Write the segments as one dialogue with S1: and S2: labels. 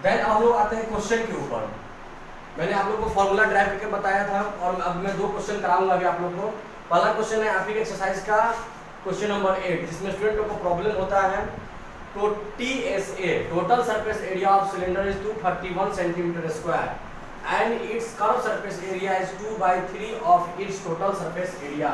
S1: Then हम लोग आते हैं क्वेश्चन के ऊपर। मैंने आप लोग को फॉर्मूला ड्राइव करके बताया था और अब मैं 2 क्वेश्चन कराऊंगा अभी आप लोग को। पहला क्वेश्चन है आपकी एक्सरसाइज का क्वेश्चन नंबर 8, जिसमें स्टूडेंट लोग को प्रॉब्लम होता है तो TSA total surface area of cylinder is 231 centimetre square and it's curve surface area is 2/3 of its total surface area.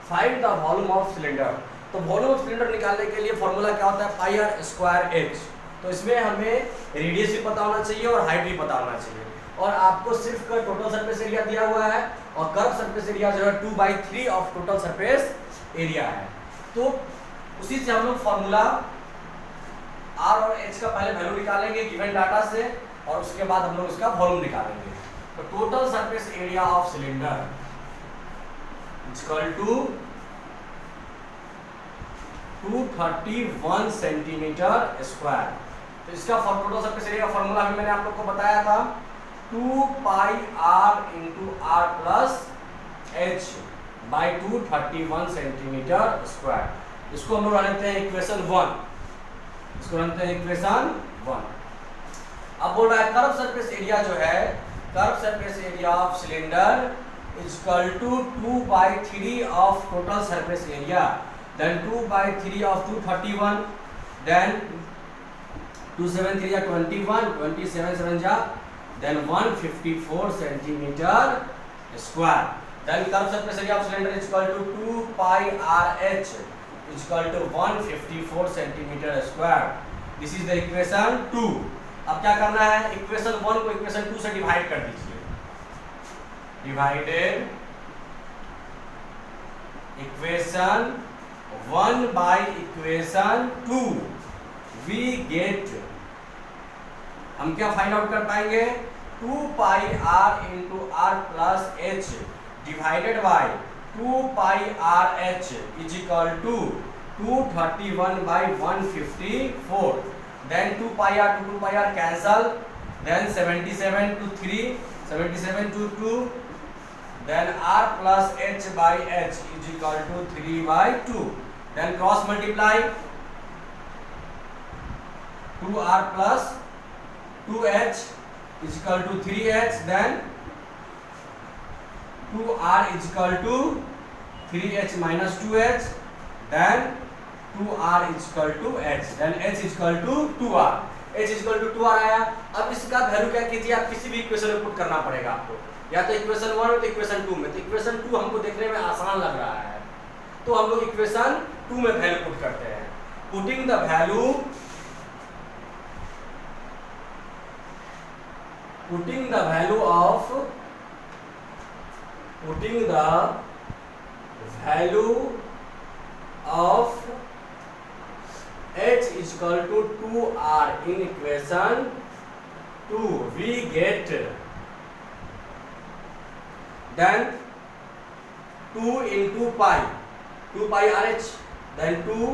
S1: Find the volume of cylinder. तो वॉल्यूम ऑफ सिलेंडर निकालने के लिए फॉर्मूला क्या होता है, पाई आर स्क्वायर एच। तो इसमें हमें रेडियस भी पता होना चाहिए और हाइट भी पता होना चाहिए, और आपको सिर्फ टोटल सरफेस एरिया दिया हुआ है और कर्व सरफेस एरिया जो है 2/3 ऑफ टोटल सरफेस एरिया है। तो उसी से हम लोग फॉर्मूला आर और एच का पहले वैल्यू निकालेंगे गिवन डाटा से, और उसके बाद हम लोग उसका वॉल्यूम निकालेंगे। तो total surface area of cylinder equal to 231 centimetre square. तो इसका टोटल सरफेस एरिया का फॉर्मूला भी मैंने आप लोग को बताया था, 2 pi r into r plus h by 231 centimetre square. इसको हम लोग रखते हैं इक्वेशन 1। इसको रखते हैं इक्वेशन 1। अब बोल रहा है कर्व सरफेस एरिया जो है, curve surface area of cylinder equal to 2/3 of total surface area, then 2/3 of 231, then 2 7 3 या 21, 27 7 जा, then 154 centimetre square. then curve surface area of cylinder equal to 2 pi r h equal to 154 centimetre square. This is the equation 2। अब क्या करना है, equation 1 को equation 2 से divide कर दीजिए। Divided equation 1 by equation 2 we get, हम क्या फाइंड आउट कर पाएंगे, 2 pi r into r plus h divided by 2 pi r h is equal to 231 by 154। Then 2 pi r to 2 pi r cancel, then 77 to 3, 77 to 2, then r plus h by h is equal to 3/2. Then cross multiply 2r plus 2h is equal to 3h, then 2r is equal to 3h minus 2h, then 2r is equal to h, then h is equal to 2r, h is equal to 2r आया। अब इसका value क्या कीजिए, आप किसी भी equation में put करना पड़ेगा आपको, या तो इक्वेशन 1 में तो इक्वेशन 2 में। तो इक्वेशन 2 हमको देखने में आसान लग रहा है, तो हम लोग इक्वेशन 2 में वैल्यू पुट करते हैं। Putting the value of h is equal to 2r in equation 2 we get then 2 into pi, 2 pi RH, then 2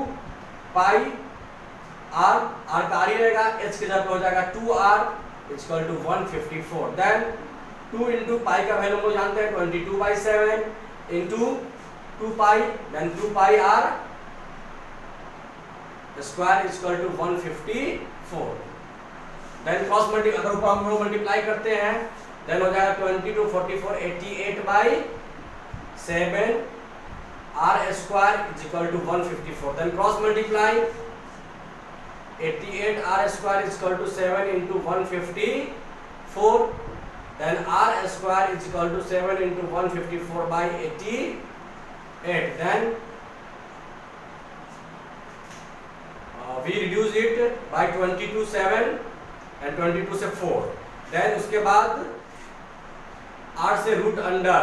S1: pi r, r का r ही रहेगा, h के जगह पे हो जाएगा 2r equal to 154। Then 2 into pi का वैल्यू हम लोग जानते हैं 22/7 into 2 pi, then 2 pi r square equal to 154। Then cross multiply, अगर ऊपर हम लोग मल्टीप्लाई करते हैं देन हो जाएगा 20 to 44 88/7 r square is equal to 154। Then cross multiply 88 r square is equal to 7 into 154, then r square is equal to 7 into 154/88। Then we reduce it by 22 7 and 22 से 4। Then उसके बाद r से root under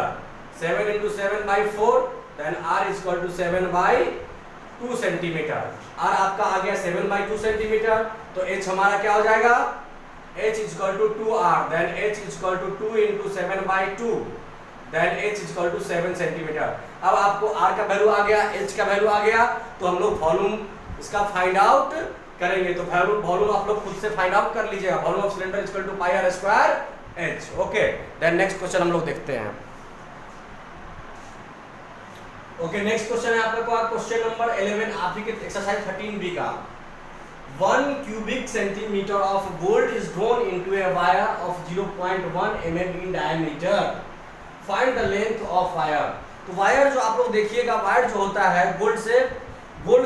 S1: 7 into 7/4, then r is equal to 7/2 centimetre. r आपका आ गया 7/2 centimetre, तो h हमारा क्या हो जाएगा, h is equal to 2r, then h is equal to 2 into 7/2, then h is equal to 7 centimetre. अब आपको r का वैल्यू आ गया, h का वैल्यू आ गया, तो हम लोग वॉल्यूम इसका फाइंड आउट करेंगे। तो वॉल्यूम आप लोग खुद से फाइंड आउट कर लीजिएगा, volume of cylinder equal to pi R square H. Okay, then next question हम लोग देखते हैं। ओके, नेक्स्ट क्वेश्चन है आप लोग का क्वेश्चन नंबर 11 आप ही के एक्सरसाइज 13B का। 1 cubic centimeter of gold is drawn into a wire of 0.1 mm in diameter. Find the length of wire. तो वायर जो आप लोग देखिएगा, वायर जो होता है गोल्ड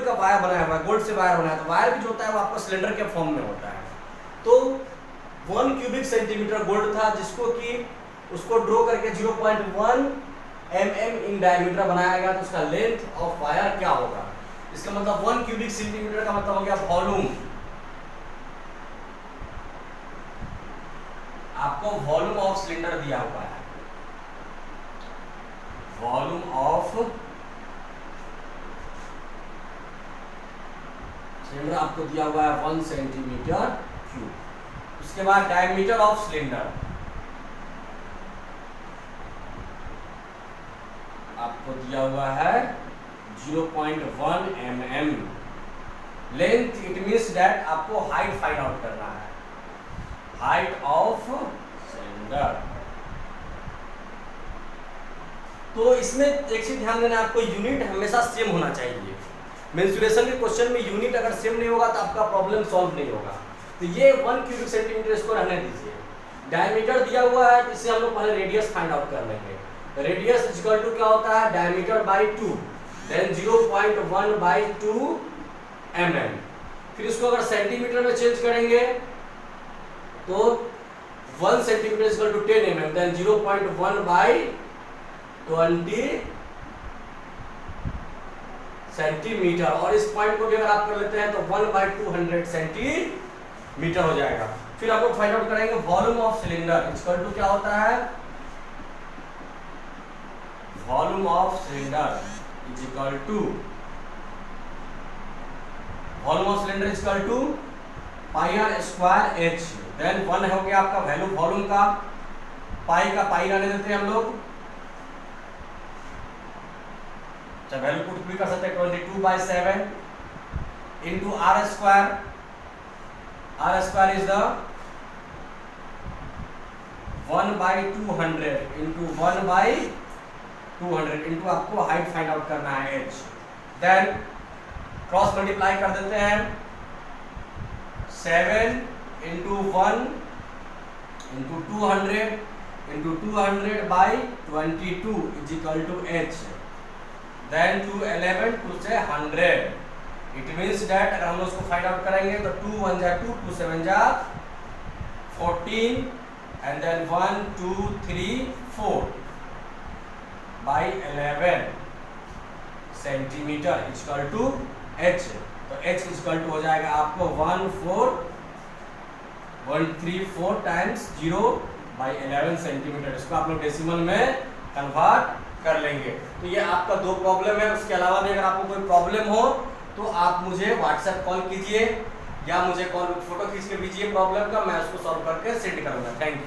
S1: का वायर बनाया हुआ है, गोल्ड से वायर बनाया है, तो वायर भी जो होता है वो आपका सिलेंडर के फॉर्म में होता है। तो 1 क्यूबिक सेंटीमीटर गोल्ड था, जिसको कि उसको ड्रॉ करके 0.1 mm इन डायमीटर बनाया गया, तो उसका लेंथ ऑफ वायर क्या होगा? इसका मतलब 1 क्यूबिक सेंटीमीटर का मतलब हो गया वॉल्यूम। आपको वॉल्यूम ऑफ सिलेंडर दिया हुआ है, वॉल्यूम ऑफ सिलेंडर आपको दिया हुआ है 1 सेंटीमीटर क्यूब। उसके बाद डायमीटर ऑफ सिलेंडर आपको दिया हुआ है 0.1 mm। Length it means that आपको हाइट फाइंड आउट करना है, हाइट ऑफ सिलेंडर। तो इसमें एक चीज ध्यान देना, आपको यूनिट हमेशा सेम होना चाहिए। मेंसुरेशन के क्वेश्चन में यूनिट अगर सेम नहीं होगा तो आपका प्रॉब्लम सॉल्व नहीं होगा। तो ये 1 क्यूबिक सेंटीमीटर इसको रहने दीजिए। डायमीटर दिया हुआ है, इससे हम लोग पहले रेडियस फाइंड आउट कर लेंगे। रेडियस इक्वल टू क्या होता है? Diameter by 2, then 0.1/2 mm। फिर इसको अगर सेंटीमीटर में चेंज करेंगे तो 1 centimetre equal to 10 mm, then 0.1/20 centimetre. और इस पॉइंट को भी अगर आप कर लेते हैं तो 1/200 सेंटीमीटर हो जाएगा। फिर आप लोग फाइंड आउट करेंगे volume of cylinder equal to क्या होता है? Volume of cylinder is equal to volume of cylinder is equal to pi R square H. Then 1 हो गया आपका वैल्यू वॉल्यूम का, पाई का पाई रहने देते हैं हम लोग, चाहे वैल्यू पुट भी कर सकते हैं 22/7 into R square. R square is the 1/200 into 1/200 into आपको हाइट फाइंड आउट करना है h। देन क्रॉस मल्टीप्लाई कर देते हैं, 7 into 1 into 200 into 200/22 is equal to h। Then 2 11 2 से 100। इट मीन्स दैट अगर हम उसको फाइंड आउट करेंगे तो 2 1 जा 2, 2 7 जा 14 and then 1 2 3 4/11 centimetre equal to h। तो h इक्वल टू हो जाएगा आपको 14134 टाइम्स 0/11 सेंटीमीटर। इसको आप लोग डेसिमल में कन्वर्ट कर लेंगे। तो ये आपका 2 प्रॉब्लम है। उसके अलावा भी अगर आपको कोई प्रॉब्लम हो तो आप मुझे व्हाट्सएप कॉल कीजिए या मुझे कॉल फोटो खींच के भेजिए प्रॉब्लम का, मैं उसको सॉल्व करके सेंड करूंगा। Thank you.